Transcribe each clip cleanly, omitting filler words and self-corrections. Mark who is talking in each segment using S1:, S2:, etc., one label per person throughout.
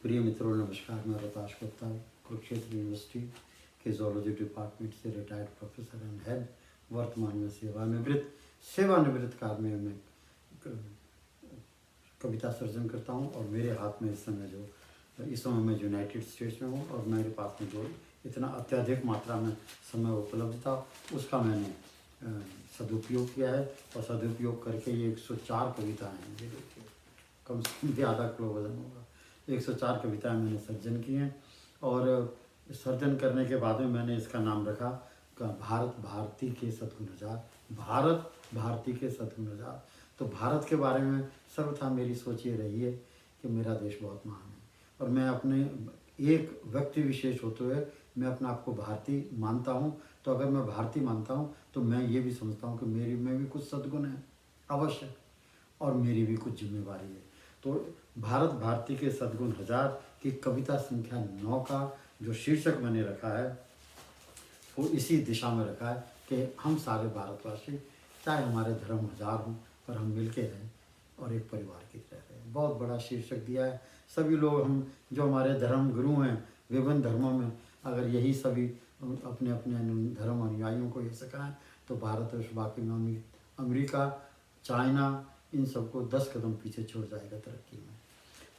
S1: प्रिय मित्रों नमस्कार। मैं रोहताश गुप्ता कुरुक्षेत्र यूनिवर्सिटी के जोलॉजी डिपार्टमेंट से रिटायर्ड प्रोफेसर एंड हेड, वर्तमान में सेवानिवृत्त कार्य में कविता सर्जन करता हूँ। और मेरे हाथ में इस समय मैं यूनाइटेड स्टेट्स में हूँ और मेरे पास में जो इतना अत्यधिक मात्रा में समय उपलब्ध था उसका मैंने सदुपयोग किया है। और सदुपयोग करके ये 104 कविताएँ हैं, ये देखिए कम से कम आधा किलो वजन होगा। 104 कविताएं मैंने सर्जन की हैं। और सर्जन करने के बाद में मैंने इसका नाम रखा भारत भारती के सद्गुण हजार। भारत भारती के सद्गुण हजार। तो भारत के बारे में सर्वथा मेरी सोच ये रही है कि मेरा देश बहुत महान है और मैं अपने एक व्यक्ति विशेष होते हुए मैं अपने आप को भारतीय मानता हूँ। तो अगर मैं भारतीय मानता हूँ तो मैं ये भी समझता हूँ कि मेरी में भी कुछ सद्गुण हैं अवश्य, और मेरी भी कुछ जिम्मेवारी है। तो भारत भारती के सद्गुण हजार की कविता संख्या 9 का जो शीर्षक मैंने रखा है वो इसी दिशा में रखा है कि हम सारे भारतवासी चाहे हमारे धर्म हजार हों पर हम मिलके रहें और एक परिवार की तरह रहें। बहुत बड़ा शीर्षक दिया है। सभी लोग हम जो हमारे धर्म गुरु हैं विभिन्न धर्मों में, अगर यही सभी अपने अपने धर्म अनुयायियों को ये सिखाएं तो भारतवर्ष बाकी में अमेरिका, चाइना इन सबको 10 कदम पीछे छोड़ जाएगा तरक्की में।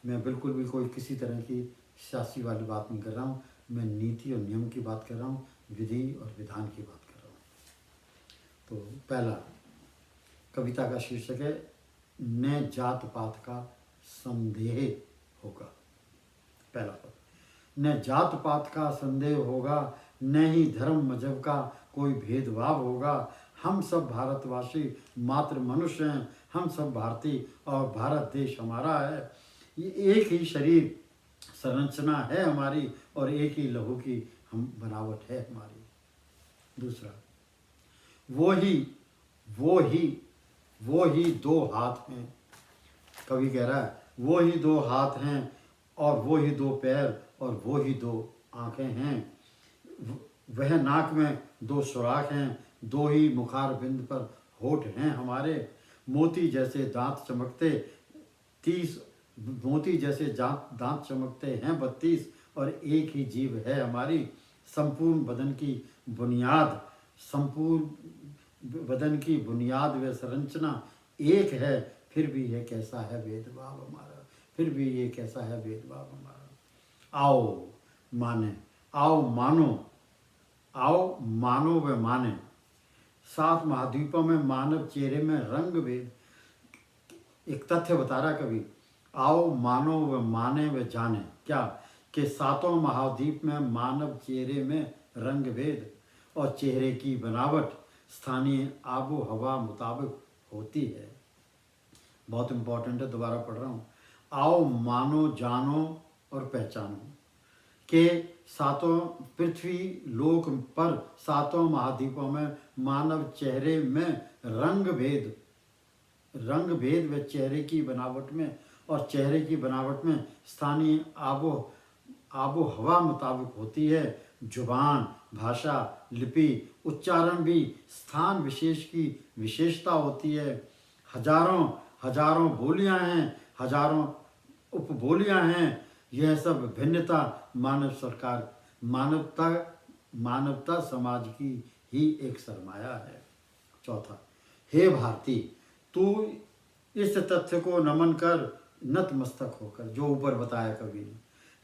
S1: मैं बिल्कुल भी कोई किसी तरह की सियासी वाली बात नहीं कर रहा हूँ। मैं नीति और नियम की बात कर रहा हूँ, विधि और विधान की बात कर रहा हूँ। तो पहला कविता का शीर्षक है न जात पात का संदेह होगा। पहला पद, न जात पात का संदेह होगा, न ही धर्म मजहब का कोई भेदभाव होगा। हम सब भारतवासी मात्र मनुष्य हैं, हम सब भारतीय और भारत देश हमारा है। ये एक ही शरीर संरचना है हमारी और एक ही लहू की हम बनावट है हमारी। दूसरा, वो ही दो हाथ हैं। कवि कह रहा है वो ही दो हाथ हैं और वो ही दो पैर और वो ही दो आंखें हैं। वह नाक में दो सुराख हैं, दो ही मुखार बिंद पर होठ हैं हमारे। मोती जैसे दांत चमकते 30, मोती जैसे दांत चमकते हैं 32 और एक ही जीभ है हमारी। संपूर्ण बदन की बुनियाद व संरचना एक है, फिर भी ये कैसा है भेदभाव हमारा, फिर भी ये कैसा है भेदभाव हमारा। आओ मानो व माने। 7 महाद्वीपों में मानव चेहरे में रंग भेद। एक तथ्य बता रहा कवि, आओ मानो व माने व जाने क्या कि 7 महाद्वीप में मानव चेहरे में रंग भेद और चेहरे की बनावट स्थानीय आबो हवा मुताबिक होती है। बहुत इंपॉर्टेंट है, दोबारा पढ़ रहा हूँ। आओ मानो जानो और पहचानो के 7 पृथ्वी लोक पर 7 महाद्वीपों में मानव चेहरे में रंग भेद व चेहरे की बनावट में और चेहरे की बनावट में स्थानीय आबो हवा मुताबिक होती है। जुबान, भाषा, लिपि, उच्चारण भी स्थान विशेष की विशेषता होती है। हजारों बोलियां हैं, हजारों उपबोलियां हैं। यह सब भिन्नता मानवता समाज की ही एक सरमाया है। चौथा, हे भारती, तू इस तथ्य को नमन कर नतमस्तक होकर, जो ऊपर बताया कवि ने।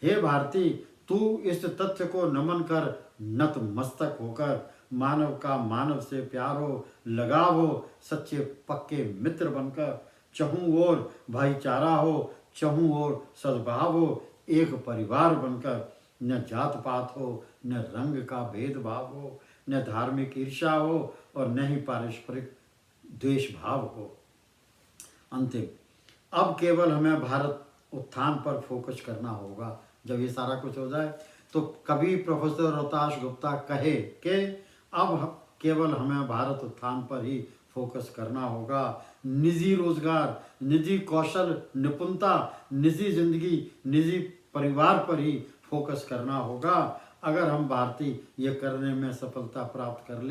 S1: हे भारती, तू इस तथ्य को नमन कर नतमस्तक होकर मानव का मानव से प्यार हो, लगाव हो, सच्चे पक्के मित्र बनकर चहुं ओर भाईचारा हो, चहुं ओर सद्भाव हो, एक परिवार बनकर न जात पात हो, न रंग का भेदभाव हो, न धार्मिक ईर्ष्या हो और न ही पारस्परिक द्वेष भाव हो। अंतिम, अब केवल हमें भारत उत्थान पर फोकस करना होगा। जब ये सारा कुछ हो जाए तो कवि प्रोफेसर रोहताश गुप्ता कहे कि अब केवल हमें भारत उत्थान पर ही फोकस करना होगा। निजी रोजगार, निजी कौशल, निपुणता, निजी जिंदगी, निजी परिवार पर ही फोकस करना होगा। अगर हम भारतीय यह करने में सफलता प्राप्त कर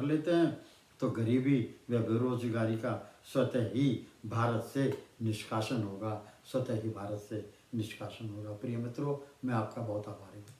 S1: लेते हैं तो गरीबी व बेरोजगारी का स्वतः ही भारत से निष्कासन होगा, स्वतः ही भारत से निष्कासन होगा। प्रिय मित्रों, मैं आपका बहुत आभारी हूँ।